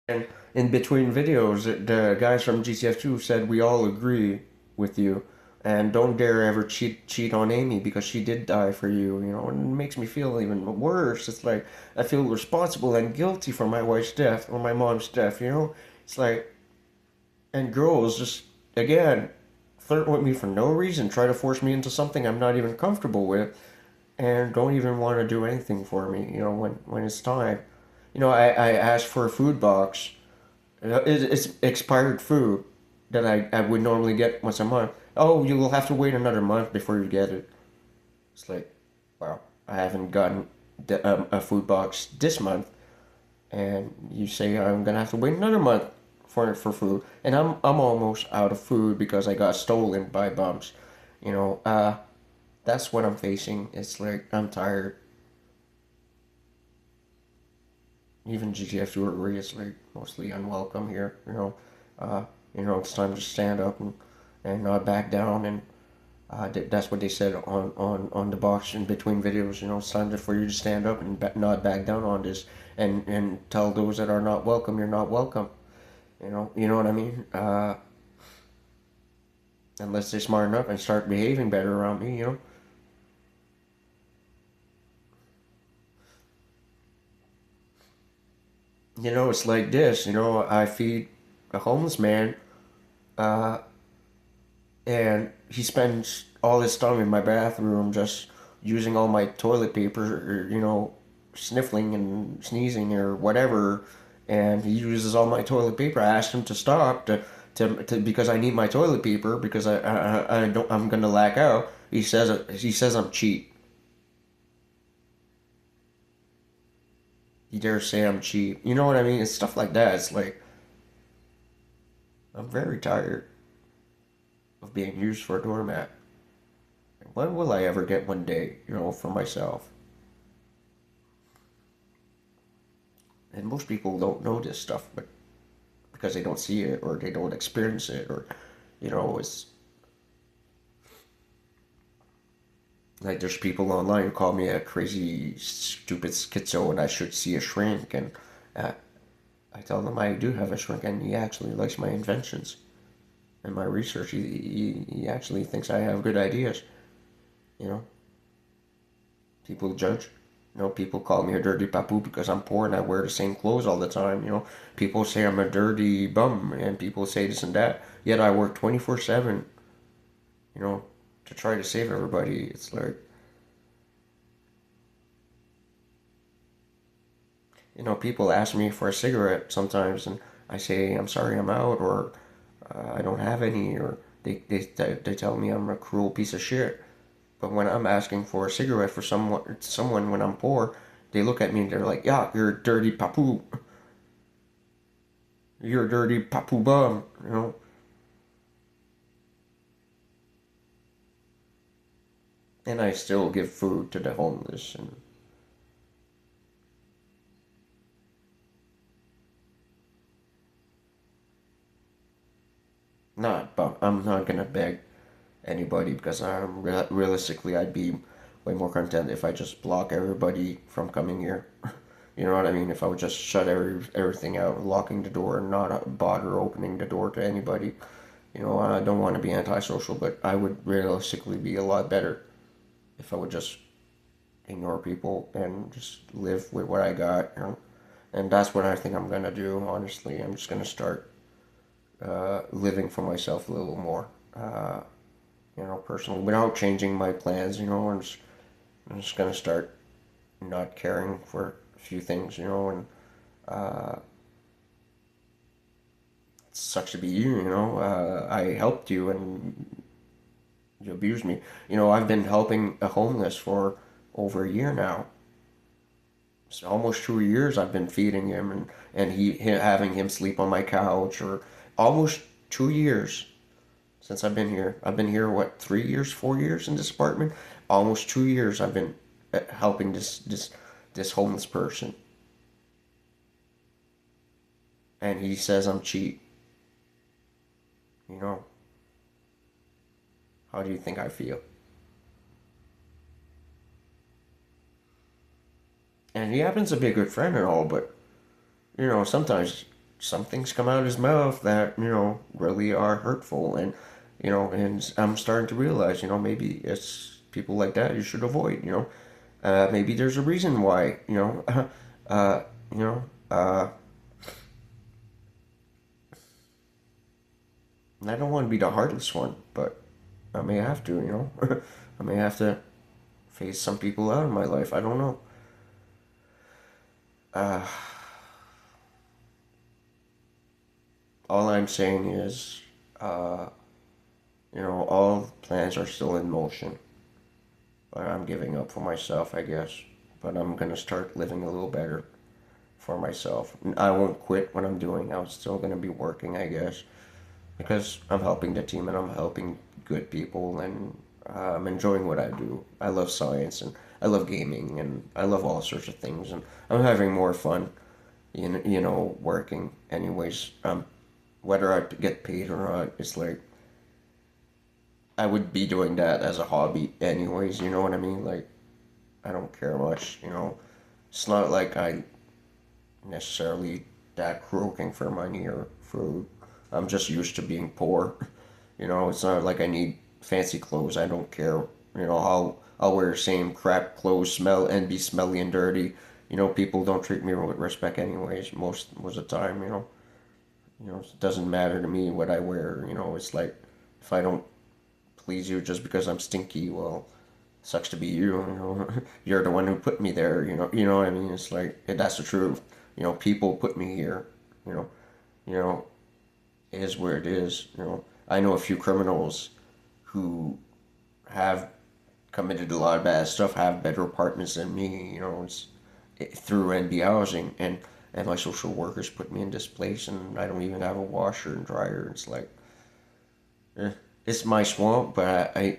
And in between videos, the guys from GTF2 said we all agree with you, and don't dare ever cheat on Amy because she did die for you. And it makes me feel even worse. It's like I feel responsible and guilty for my wife's death or my mom's death. It's like, and girls just again flirt with me for no reason, try to force me into something I'm not even comfortable with, and don't even want to do anything for me. When it's time. I asked for a food box. It's expired food that I would normally get once a month. Oh, you will have to wait another month before you get it. It's like, wow, I haven't gotten a food box this month, and you say I'm gonna have to wait another month for food, and I'm almost out of food because I got stolen by bums. You know, uh, that's what I'm facing. It's like I'm tired. Even GTF2 agree it's like mostly unwelcome here. Uh, it's time to stand up and not back down. And that's what they said on the box in between videos. It's time for you to stand up and not back down on this, and tell those that are not welcome you're not welcome. You know what I mean. Unless they're smart enough and start behaving better around me. It's like this. I feed a homeless man. Uh, and he spends all his time in my bathroom just using all my toilet paper, or, sniffling and sneezing or whatever, and he uses all my toilet paper. I asked him to stop to because I need my toilet paper because I don't I'm gonna lack out. He says I'm cheap. He dares say I'm cheap. You know what I mean? It's stuff like that. It's like I'm very tired of being used for a doormat. When will I ever get one day, for myself? And most people don't know this stuff, but because they don't see it or they don't experience it, or it's like there's people online who call me a crazy, stupid schizo, and I should see a shrink. And uh, I tell them I do have a shrink, and he actually likes my inventions and my research. He actually thinks I have good ideas. You know, People judge. People call me a dirty papu because I'm poor and I wear the same clothes all the time. People say I'm a dirty bum, and people say this and that. Yet I work 24/7, you know, to try to save everybody. It's like, people ask me for a cigarette sometimes, and I say, I'm sorry, I'm out, or I don't have any, or they tell me I'm a cruel piece of shit. But when I'm asking for a cigarette for someone when I'm poor, they look at me and they're like, yeah, you're a dirty papu. You're a dirty papu bum. And I still give food to the homeless, and but I'm not gonna beg anybody because realistically I'd be way more content if I just block everybody from coming here. You know what I mean? If I would just shut everything out, locking the door, and not bother opening the door to anybody. I don't want to be antisocial, but I would realistically be a lot better if I would just ignore people and just live with what I got. And that's what I think I'm gonna do. Honestly, I'm just gonna start living for myself a little more. Personally, without changing my plans. I'm just gonna start not caring for a few things. And uh, it sucks to be you. I helped you and you abused me. I've been helping a homeless for over a year now. It's almost 2 years I've been feeding him, and having him sleep on my couch, or almost 2 years since I've been here. I've been here, what, 3 years, 4 years in this apartment? Almost 2 years I've been helping this homeless person, and he says I'm cheap. You know, how do you think I feel? And he happens to be a good friend and all, but sometimes some things come out of his mouth that, really are hurtful. And I'm starting to realize, maybe it's people like that you should avoid, maybe there's a reason why, uh, you know, uh, and I don't want to be the heartless one, but I may have to, I may have to phase some people out of my life. I don't know. Uh, all I'm saying is, uh, all plans are still in motion, but I'm giving up for myself, I guess. But I'm gonna start living a little better for myself. I won't quit what I'm doing. I'm still gonna be working, I guess, because I'm helping the team and I'm helping good people and I'm enjoying what I do. I love science and I love gaming and I love all sorts of things and I'm having more fun, working. Anyways, whether I get paid or not, it's like I would be doing that as a hobby anyways. You know what I mean? Like I don't care much. It's not like I necessarily that croaking for money or food. I'm just used to being poor. It's not like I need fancy clothes. I don't care. I'll wear the same crap clothes, smell and be smelly and dirty. People don't treat me with respect anyways. Most of the time. It doesn't matter to me what I wear. It's like if I don't please you just because I'm stinky, well, sucks to be you. You're the one who put me there. You know what I mean. It's like that's the truth. People put me here. You know, you know, it is where it is. I know a few criminals who have committed a lot of bad stuff, have better apartments than me. Through NB housing, and my social workers put me in this place, and I don't even have a washer and dryer. It's like, eh, it's my swamp, but that's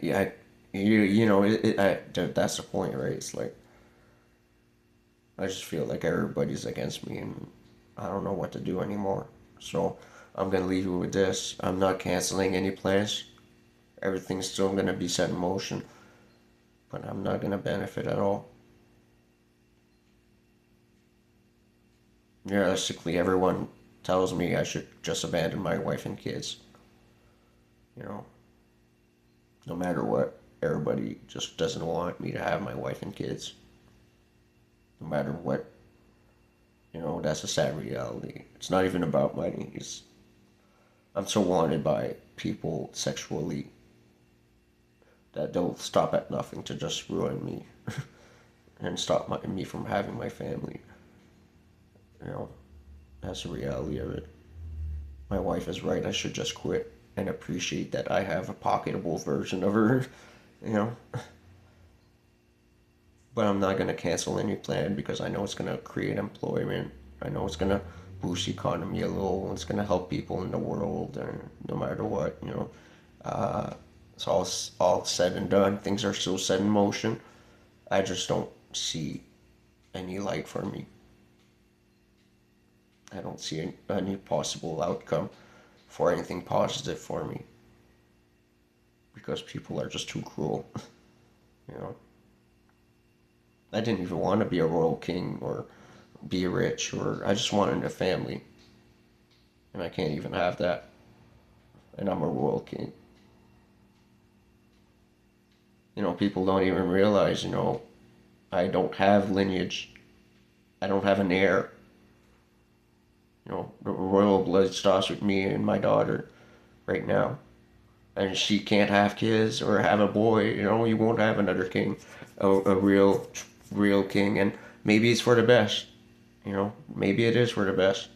the point, right? It's like I just feel like everybody's against me, and I don't know what to do anymore. So I'm gonna leave you with this. I'm not canceling any plans. Everything's still gonna be set in motion, but I'm not gonna benefit at all. Realistically, everyone tells me I should just abandon my wife and kids. You know, no matter what, everybody just doesn't want me to have my wife and kids. No matter what, that's a sad reality. It's not even about money. I'm so wanted by people sexually that they'll stop at nothing to just ruin me and stop me from having my family. You know, that's the reality of it. My wife is right. I should just quit and appreciate that I have a pocketable version of her. You know, but I'm not gonna cancel any plan because I know it's gonna create employment. I know it's gonna boost the economy a little. It's gonna help people in the world, and no matter what, uh, it's all said and done. Things are still set in motion. I just don't see any light for me. I don't see any possible outcome for anything positive for me because people are just too cruel. You know, I didn't even want to be a royal king or be rich, or I just wanted a family, and I can't even have that. And I'm a royal king. People don't even realize, I don't have lineage. I don't have an heir. The royal blood stops with me and my daughter right now. And she can't have kids or have a boy. You won't have another king, a real king. And maybe it's for the best. Maybe it is for the best.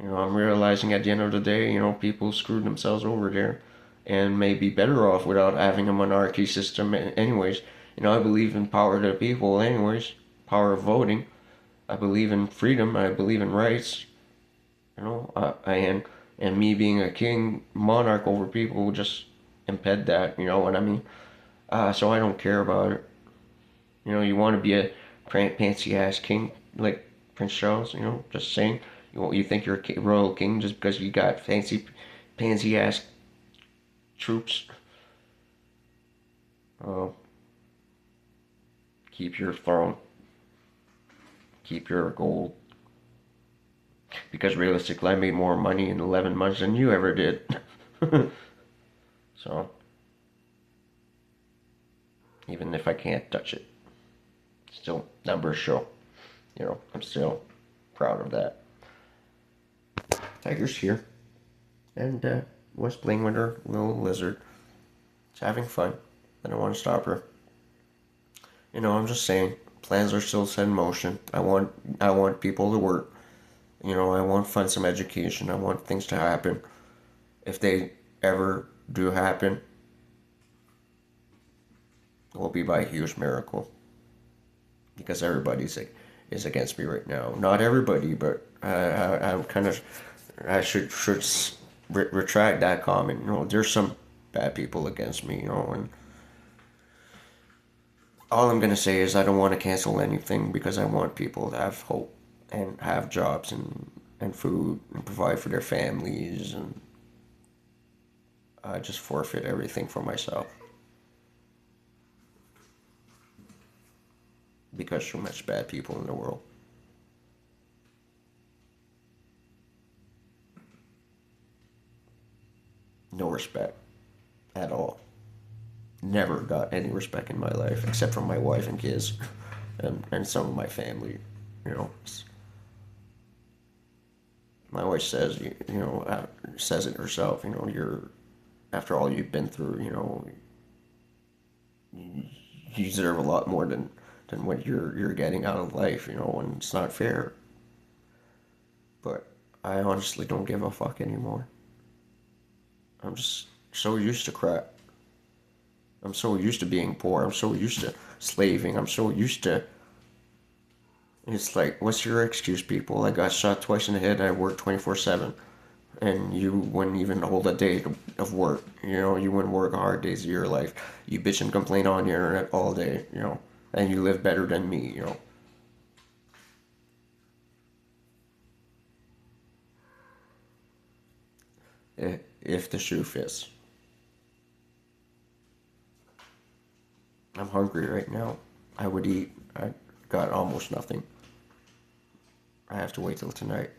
I'm realizing at the end of the day, people screwed themselves over there and may be better off without having a monarchy system anyways. I believe in power to the people anyways, power of voting. I believe in freedom. I believe in rights. And me being a king, monarch over people will just impede that, you know what I mean? So I don't care about it. You want to be a fancy ass king like Prince Charles, just saying. You think you're a royal king just because you got fancy, pansy ass troops? Uh, keep your throne, keep your gold. because realistically, I made more money in 11 months than you ever did. So, even if I can't touch it, still numbers show. I'm still proud of that. Tiger's here, and was playing with her little lizard. She's having fun. I don't want to stop her. I'm just saying, plans are still set in motion. I want people to work. I want to find some education. I want things to happen. If they ever do happen, it will be by a huge miracle. Because everybody's is against me right now. Not everybody, but I'm kind of I should retract that comment. There's some bad people against me. And all I'm gonna say is I don't want to cancel anything because I want people to have hope and have jobs and food and provide for their families, and I just forfeit everything for myself because so much bad people in the world. No respect at all. Never got any respect in my life except from my wife and kids and some of my family. You know, my wife says, says it herself. You're after all you've been through. You deserve a lot more than what you're getting out of life. And it's not fair. But I honestly don't give a fuck anymore. I'm just so used to crap. I'm so used to being poor. I'm so used to slaving. I'm so used to. It's like, what's your excuse, people? I got shot twice in the head and I worked 24/7. And you wouldn't even hold a day of work. You wouldn't work hard days of your life. You bitch and complain on the internet all day, and you live better than me. If the shoe fits. I'm hungry right now. I would eat. I got almost nothing. I have to wait till tonight.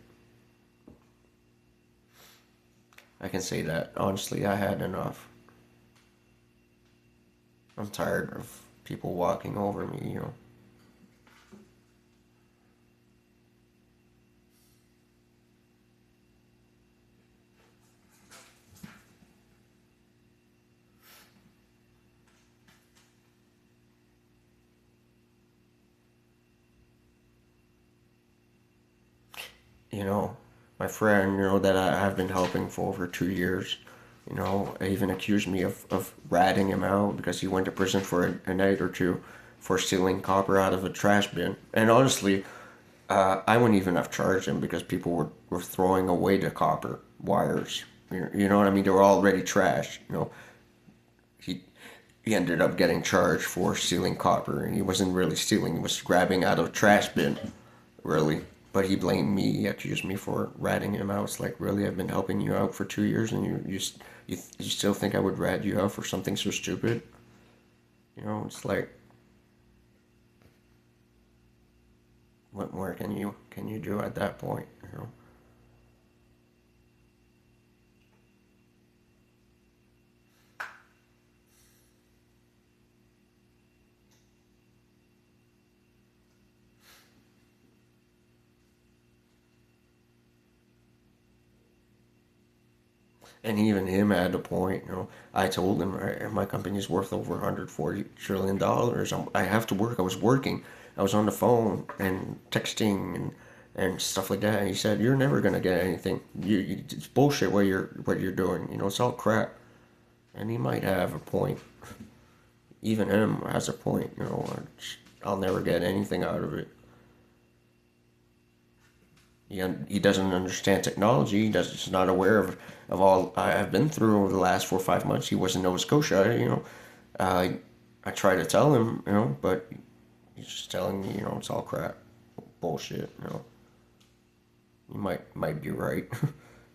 I can say that. Honestly, I had enough. I'm tired of people walking over me. You know, my friend, that I have been helping for over 2 years, even accused me of ratting him out because he went to prison for a night or two for stealing copper out of a trash bin. And honestly, I wouldn't even have charged him because people were throwing away the copper wires. You know what I mean? They were already trash. He he ended up getting charged for stealing copper, and he wasn't really stealing; he was grabbing out of a trash bin, really. But he blamed me. He accused me for ratting him out. It's like, really, I've been helping you out for 2 years, and you still think I would rat you out for something so stupid? It's like, what more can you do at that point? And even him at a point, I told him, my company's worth over $140 trillion. I have to work. I was working. I was on the phone and texting and stuff like that. And he said, "You're never gonna get anything. It's bullshit what you're doing. It's all crap." And he might have a point. Even him has a point. I'll never get anything out of it. He doesn't understand technology. He's not aware of all I've been through over the last 4 or 5 months. He was in Nova Scotia. I try to tell him, but he's just telling me, it's all crap, bullshit. You might be right,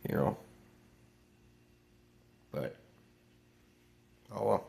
you know, but oh well.